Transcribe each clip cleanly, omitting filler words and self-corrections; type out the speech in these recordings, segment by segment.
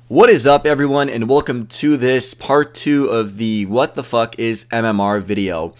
What is up, everyone, and welcome to this part 2 of the what the fuck is MMR video.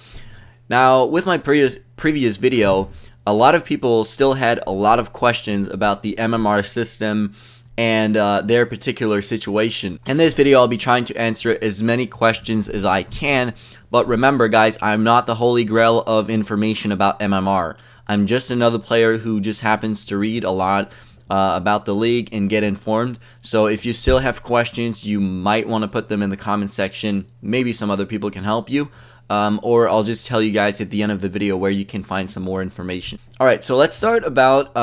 Now, with my previous video, a lot of people still had a lot of questions about the MMR system and their particular situation. In this video, I'll be trying to answer as many questions as I can, but remember guys, I'm not the holy grail of information about MMR. I'm just another player who just happens to read a lot about the league and get informed. So if you still have questions, you might want to put them in the comment section. Maybe some other people can help you, or I'll just tell you guys at the end of the video where you can find some more information. Alright, so let's start about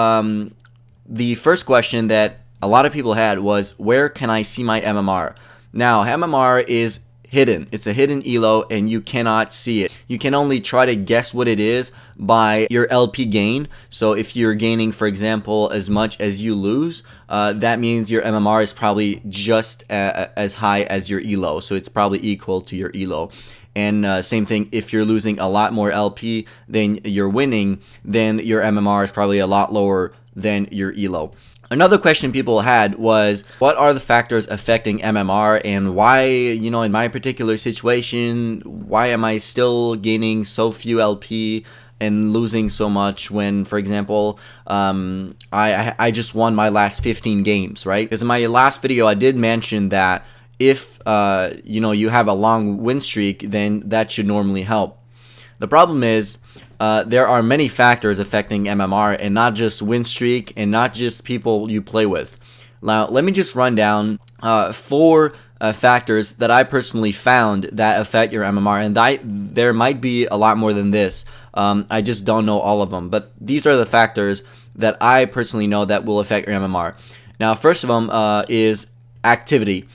the first question that a lot of people had was, where can I see my MMR? Now, MMR is hidden. It's a hidden elo and you cannot see it. You can only try to guess what it is by your LP gain. So if you're gaining, for example, as much as you lose, that means your MMR is probably just as high as your elo. So it's probably equal to your elo. And same thing, if you're losing a lot more LP than you're winning, then your MMR is probably a lot lower than your elo. Another question people had was, what are the factors affecting MMR and why, you know, in my particular situation, why am I still gaining so few LP and losing so much when, for example, I just won my last 15 games, right? Because in my last video, I did mention that if, you know, you have a long win streak, then that should normally help. The problem is, there are many factors affecting MMR, and not just win streak and not just people you play with. Now, let me just run down 4 factors that I personally found that affect your MMR, and there might be a lot more than this. I just don't know all of them, but these are the factors that I personally know that will affect your MMR. Now, first of them is activity.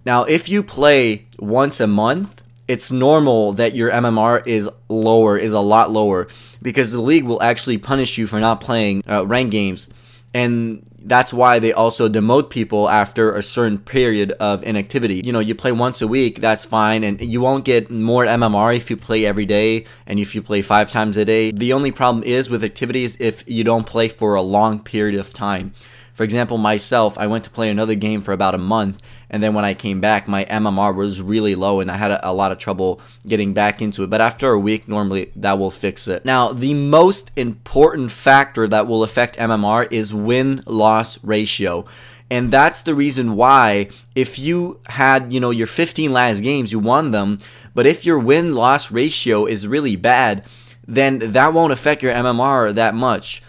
Now, if you play once a month, it's normal that your MMR is a lot lower, because the league will actually punish you for not playing ranked games. And that's why they also demote people after a certain period of inactivity. You know, you play once a week, that's fine, and you won't get more MMR if you play every day and if you play 5 times a day. The only problem is with activities if you don't play for a long period of time. For example, myself, I went to play another game for about a month, and then when I came back, my MMR was really low and I had a lot of trouble getting back into it. But after a week, normally that will fix it. Now, the most important factor that will affect MMR is win-loss ratio. And that's the reason why, if you had, you know, your 15 last games, you won them, but if your win-loss ratio is really bad, then that won't affect your MMR that much.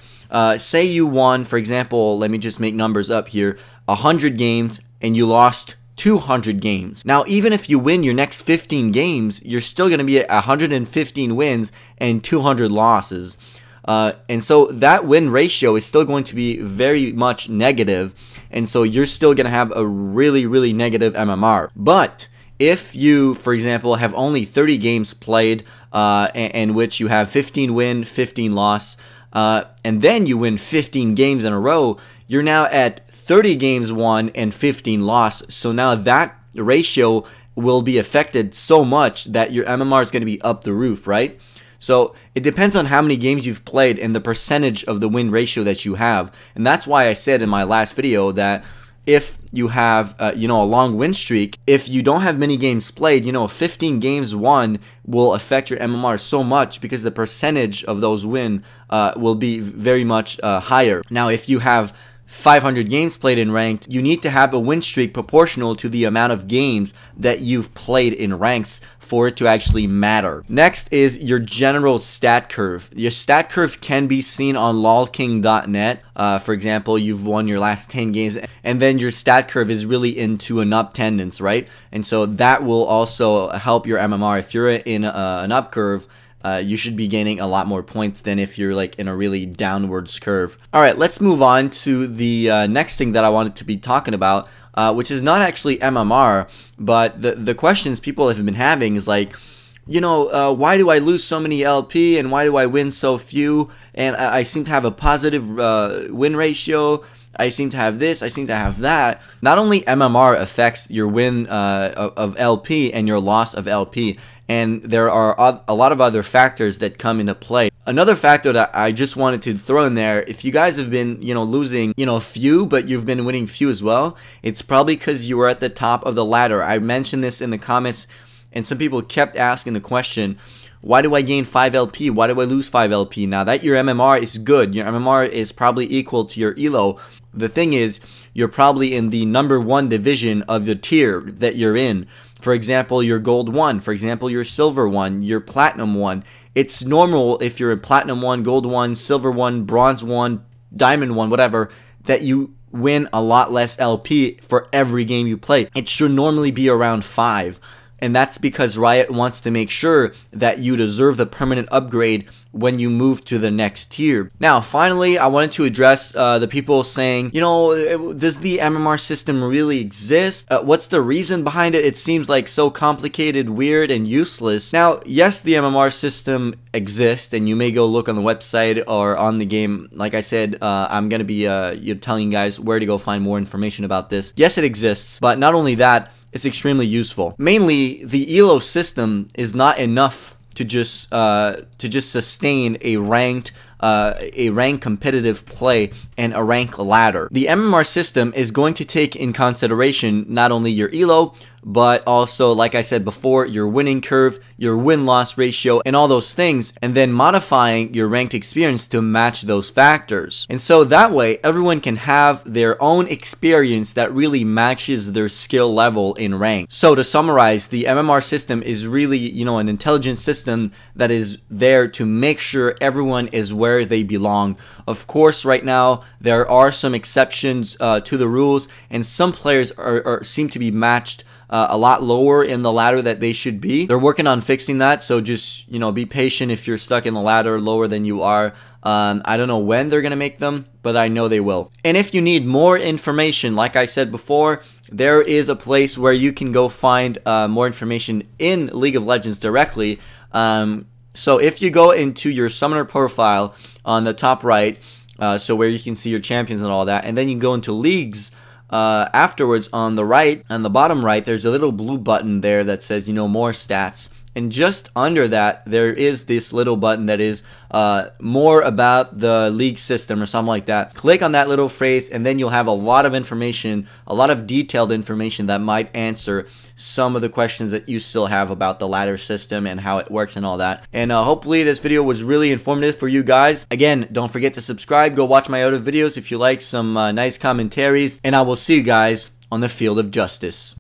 Say you won, for example, let me just make numbers up here, 100 games and you lost 200 games. Now, even if you win your next 15 games, you're still going to be at 115 wins and 200 losses. And so that win ratio is still going to be very much negative, and so you're still going to have a really negative MMR. But if you, for example, have only 30 games played, in which you have 15 win, 15 loss, and then you win 15 games in a row, you're now at 30 games won and 15 lost. So now that ratio will be affected so much that your MMR is going to be up the roof, right? So it depends on how many games you've played and the percentage of the win ratio that you have. And that's why I said in my last video that if you have, you know, a long win streak, if you don't have many games played, you know, 15 games won will affect your MMR so much because the percentage of those win will be very much higher. Now, if you have 500 games played in ranked, you need to have a win streak proportional to the amount of games that you've played in ranks for it to actually matter. Next is your general stat curve. Your stat curve can be seen on lolking.net. For example, you've won your last 10 games, and then your stat curve is really into an up tendance, right? And so that will also help your MMR. If you're in an up curve, you should be gaining a lot more points than if you're like in a really downwards curve. Alright, let's move on to the next thing that I wanted to be talking about, which is not actually MMR, but the questions people have been having is like, you know, why do I lose so many LP and why do I win so few? And I seem to have a positive win ratio, I seem to have this, I seem to have that. Not only MMR affects your win of LP and your loss of LP, and there are a lot of other factors that come into play. Another factor that I just wanted to throw in there, if you guys have been, losing, few, but you've been winning few as well, it's probably because you were at the top of the ladder. I mentioned this in the comments, and some people kept asking the question, why do I gain 5 LP? Why do I lose 5 LP? Now that your MMR is good, your MMR is probably equal to your ELO. The thing is, you're probably in the #1 division of the tier that you're in. For example, you're Gold 1. For example, you're Silver 1. You're Platinum 1. It's normal if you're in Platinum 1, Gold 1, Silver 1, Bronze 1, Diamond 1, whatever, that you win a lot less LP for every game you play. It should normally be around 5. And that's because Riot wants to make sure that you deserve the permanent upgrade when you move to the next tier. Now, finally, I wanted to address the people saying, does the MMR system really exist? What's the reason behind it? It seems like so complicated, weird, and useless. Now, yes, the MMR system exists, and you may go look on the website or on the game. Like I said, I'm going to be telling you guys where to go find more information about this. Yes, it exists, but not only that, it's extremely useful. Mainly, the ELO system is not enough to just sustain a ranked competitive play and a rank ladder. The MMR system is going to take in consideration not only your ELO, but also, like I said before, your winning curve, your win-loss ratio, and all those things, and then modifying your ranked experience to match those factors. And so that way, everyone can have their own experience that really matches their skill level in rank. So to summarize, the MMR system is really, an intelligent system that is there to make sure everyone is where they belong. Of course, right now, there are some exceptions to the rules, and some players seem to be matched a lot lower in the ladder that they should be. They're working on fixing that, so just, be patient if you're stuck in the ladder lower than you are. I don't know when they're gonna make them, but I know they will. And if you need more information, like I said before, there is a place where you can go find more information in League of Legends directly. So if you go into your summoner profile on the top right, so where you can see your champions and all that, and then you go into leagues, afterwards on the right, on the bottom right, there's a little blue button there that says, more stats. And just under that, there is this little button that is more about the league system or something like that. Click on that little phrase, and then you'll have a lot of information, a lot of detailed information that might answer some of the questions that you still have about the ladder system and how it works and all that. And hopefully this video was really informative for you guys. Again, don't forget to subscribe. Go watch my other videos if you like some nice commentaries. And I will see you guys on the field of justice.